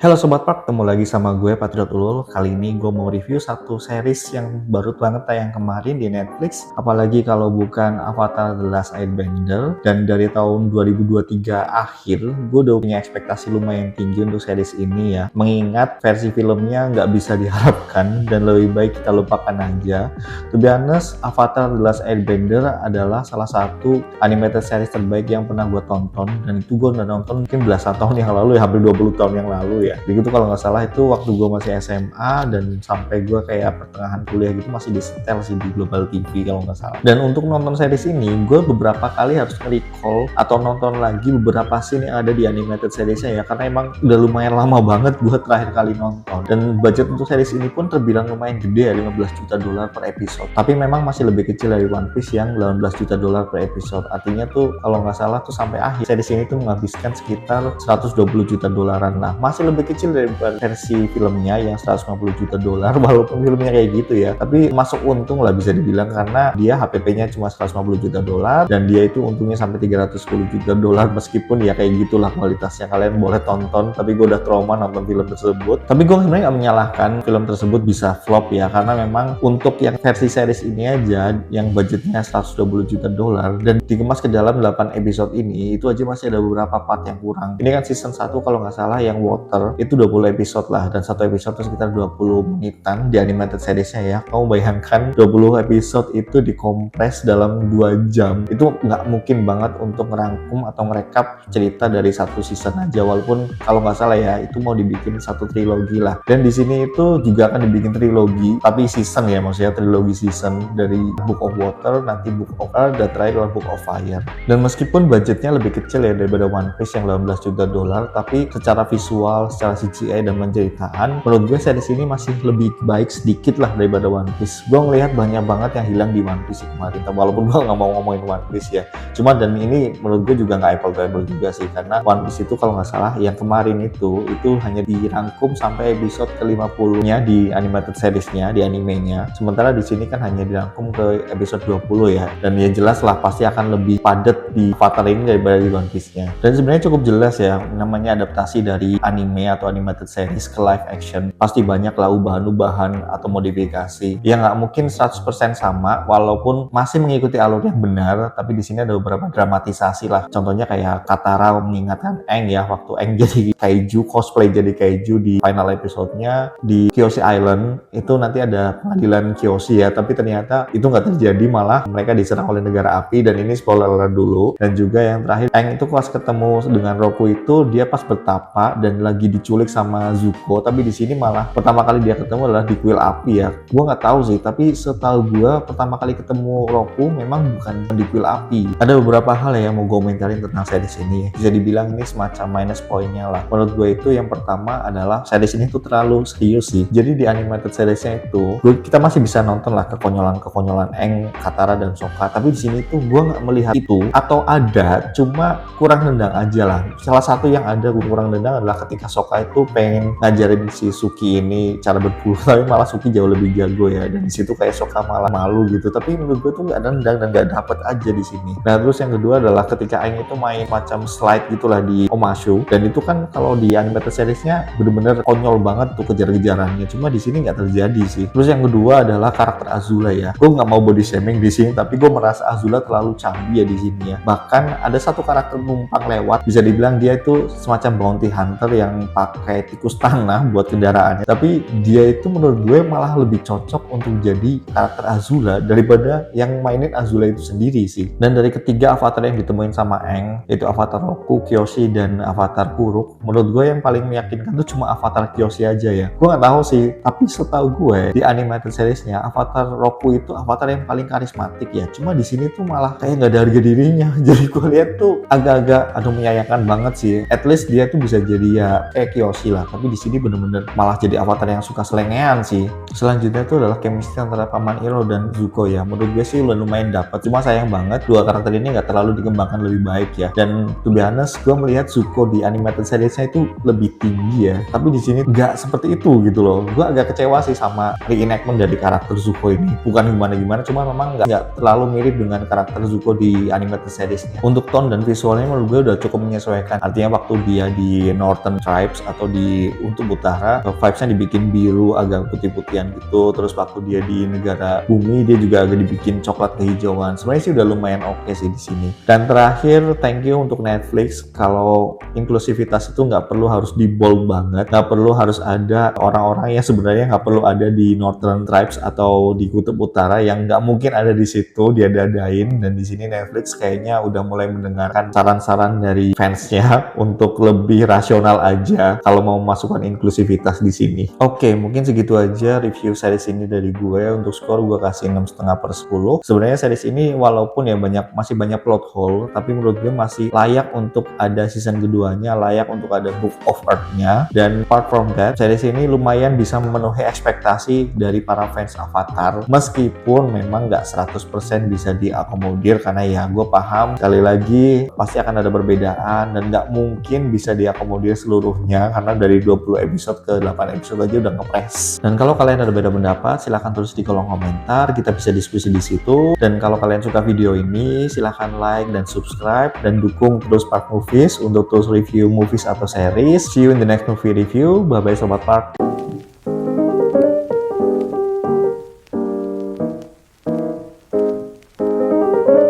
Halo Sobat Park, ketemu lagi sama gue Patriot Ulul. Kali ini gue mau review satu series yang baru banget tayang kemarin di Netflix. Apalagi kalau bukan Avatar The Last Airbender. Dan dari tahun 2023 akhir, gue udah punya ekspektasi lumayan tinggi untuk series ini ya. Mengingat versi filmnya nggak bisa diharapkan dan lebih baik kita lupakan aja. To be honest, Avatar The Last Airbender adalah salah satu animated series terbaik yang pernah gue tonton. Dan itu gue udah nonton mungkin belasan tahun yang lalu ya, hampir 20 tahun yang lalu ya. Jadi itu kalau nggak salah itu waktu gue masih SMA dan sampai gue kayak pertengahan kuliah gitu masih disetel sih di Global TV kalau nggak salah. Dan untuk nonton series ini gue beberapa kali harus recall atau nonton lagi beberapa scene yang ada di animated seriesnya ya, karena emang udah lumayan lama banget gue terakhir kali nonton. Dan budget untuk series ini pun terbilang lumayan gede ya, 15 juta dolar per episode. Tapi memang masih lebih kecil dari One Piece yang 18 juta dolar per episode. Artinya tuh kalau nggak salah tuh sampai akhir series ini tuh menghabiskan sekitar 120 juta dolaran lah. Masih lebih kecil dari versi filmnya yang 150 juta dolar, walaupun filmnya kayak gitu ya, tapi masuk untung lah bisa dibilang, karena dia HPP-nya cuma 150 juta dolar dan dia itu untungnya sampai 310 juta dolar, meskipun ya kayak gitulah kualitasnya. Kalian boleh tonton, tapi gue udah trauma nonton film tersebut. Tapi gue sebenarnya nggak menyalahkan film tersebut bisa flop ya, karena memang untuk yang versi series ini aja yang budgetnya 120 juta dolar dan dikemas ke dalam 8 episode ini, itu aja masih ada beberapa part yang kurang. Ini kan season 1 kalau nggak salah yang Water itu 20 episode lah, dan satu episode itu sekitar 20 menitan di animated seriesnya ya. Kamu bayangkan 20 episode itu dikompres dalam 2 jam, itu nggak mungkin banget untuk ngerangkum atau ngerekap cerita dari satu season aja, walaupun kalau nggak salah ya itu mau dibikin satu trilogi lah. Dan di sini itu juga akan dibikin trilogi tapi season ya, maksudnya trilogi season dari Book of Water, nanti Book of Earth, dan terakhir adalah Book of Fire. Dan meskipun budgetnya lebih kecil ya daripada One Piece yang 18 juta dolar, tapi secara visual, secara CGI dan penceritaan, menurut gue series ini masih lebih baik sedikit lah daripada One Piece. Gue ngelihat banyak banget yang hilang di One Piece kemarin, walaupun gue nggak mau ngomongin One Piece ya. Cuma dan ini menurut gue juga nggak apple to apple juga sih, karena One Piece itu kalau nggak salah yang kemarin itu hanya dirangkum sampai episode ke-50-nya di animated seriesnya, di animenya. Sementara di sini kan hanya dirangkum ke episode 20 ya. Dan ya jelas lah pasti akan lebih padat di Avatar ini daripada di One Piece-nya. Dan sebenarnya cukup jelas ya, namanya adaptasi dari anime atau animated series ke live action, pasti banyak lah ubahan-ubahan atau modifikasi. Ya nggak mungkin 100% sama, walaupun masih mengikuti alur yang benar, tapi di sini ada beberapa dramatisasi lah. Contohnya kayak Katara mengingatkan Aang ya, waktu Aang jadi kaiju, cosplay jadi kaiju di final episode-nya di Kyoshi Island, itu nanti ada pengadilan Kyoshi ya, tapi ternyata itu nggak terjadi, malah mereka diserang oleh negara api. Dan ini spoiler alert dulu. Dan juga yang terakhir, Aang itu pas ketemu dengan Roku itu dia pas bertapa dan lagi diculik sama Zuko, tapi di sini malah pertama kali dia ketemu adalah di kuil api ya. Gua nggak tahu sih, tapi setahu gua pertama kali ketemu Roku memang bukan di kuil api. Ada beberapa hal ya yang mau gue komentarin tentang series ini. Bisa dibilang ini semacam minus poinnya lah. Menurut gue itu yang pertama adalah series ini tuh terlalu serius sih. Jadi di animated seriesnya itu kita masih bisa nonton lah kekonyolan Aang, Katara, dan Sokka. Tapi di sini tuh gue nggak melihat itu, atau ada cuma kurang nendang aja lah. Salah satu yang ada gue kurang nendang adalah ketika Sokka itu pengen ngajarin si Suki ini cara berburu, tapi malah Suki jauh lebih jago ya. Dan di situ kayak Sokka malah malu gitu. Tapi menurut gue tuh nggak nendang dan nggak dapet aja di sini. Nah terus yang kedua adalah ketika Aang itu main macam slide gitulah di Omashu, dan itu kan kalau di animated seriesnya bener-bener konyol banget tuh kejar-kejarannya. Cuma di sini nggak terjadi sih. Terus yang kedua adalah karakter Azula ya. Gue nggak mau body shaming di sini, tapi gue merasa Azula terlalu canggih ya di sini ya. Bahkan ada satu karakter numpang lewat, bisa dibilang dia itu semacam bounty hunter yang pakai tikus tanah buat kendaraannya. Tapi dia itu menurut gue malah lebih cocok untuk jadi karakter Azula daripada yang mainin Azula itu sendiri sih. Dan dari ketiga avatar yang ditemuin sama Aang, yaitu avatar Roku, Kyoshi, dan avatar Kuruk, menurut gue yang paling meyakinkan tuh cuma avatar Kyoshi aja ya. Gue nggak tahu sih, tapi setahu gue di animated seriesnya avatar Roku itu avatar yang paling karismatik ya. Cuma di sini tuh malah kayak nggak ada harga dirinya. Jadi gue lihat tuh agak-agak menyayangkan banget sih. At least dia tuh bisa jadi ya kayak Kyoshi lah, tapi di sini bener-bener malah jadi avatar yang suka selengean sih. Selanjutnya tuh adalah chemistry antara Paman Iro dan Zuko ya. Menurut gue sih udah lumayan dapat. Cuma sayang banget dua karakter ini nggak terlalu dikembangkan lebih baik ya. Dan to be honest, gue melihat Zuko di animated seriesnya itu lebih tinggi ya. Tapi di sini nggak seperti itu gitu loh. Gue agak kecewa sih sama reenactment dari karakter Zuko ini. Bukan gimana-gimana, cuma memang nggak terlalu mirip dengan karakter Zuko di animated seriesnya. Untuk tone dan visualnya menurut gue udah cukup menyesuaikan. Artinya waktu dia di Northern Tribe Tribes atau di Kutub Utara, vibes-nya dibikin biru agak putih-putihan gitu. Terus waktu dia di negara bumi dia juga agak dibikin coklat kehijauan. Sebenarnya sih udah lumayan oke sih di sini. Dan terakhir, thank you untuk Netflix. Kalau inklusivitas itu nggak perlu harus di bold banget, nggak perlu harus ada orang-orang yang sebenarnya nggak perlu ada di Northern Tribes atau di Kutub Utara yang nggak mungkin ada di situ, dia dadain. Dan di sini Netflix kayaknya udah mulai mendengarkan saran-saran dari fansnya untuk lebih rasional aja kalau mau masukkan inklusivitas di sini. Oke, mungkin segitu aja review series ini dari gue. Untuk skor gue kasih 6,5/10. Sebenarnya series ini walaupun ya masih banyak plot hole, tapi menurut gue masih layak untuk ada season keduanya, layak untuk ada Book of Earth-nya. Dan apart from that, series ini lumayan bisa memenuhi ekspektasi dari para fans Avatar, meskipun memang nggak 100% bisa diakomodir, karena ya gue paham sekali lagi pasti akan ada perbedaan dan nggak mungkin bisa diakomodir seluruhnya, karena dari 20 episode ke 8 episode aja udah ngepres. Dan kalau kalian ada beda pendapat, silahkan tulis di kolom komentar, kita bisa diskusi di situ. Dan kalau kalian suka video ini, silahkan like dan subscribe dan dukung terus Park Movies untuk terus review movies atau series. See you in the next movie review. Bye bye Sobat Park.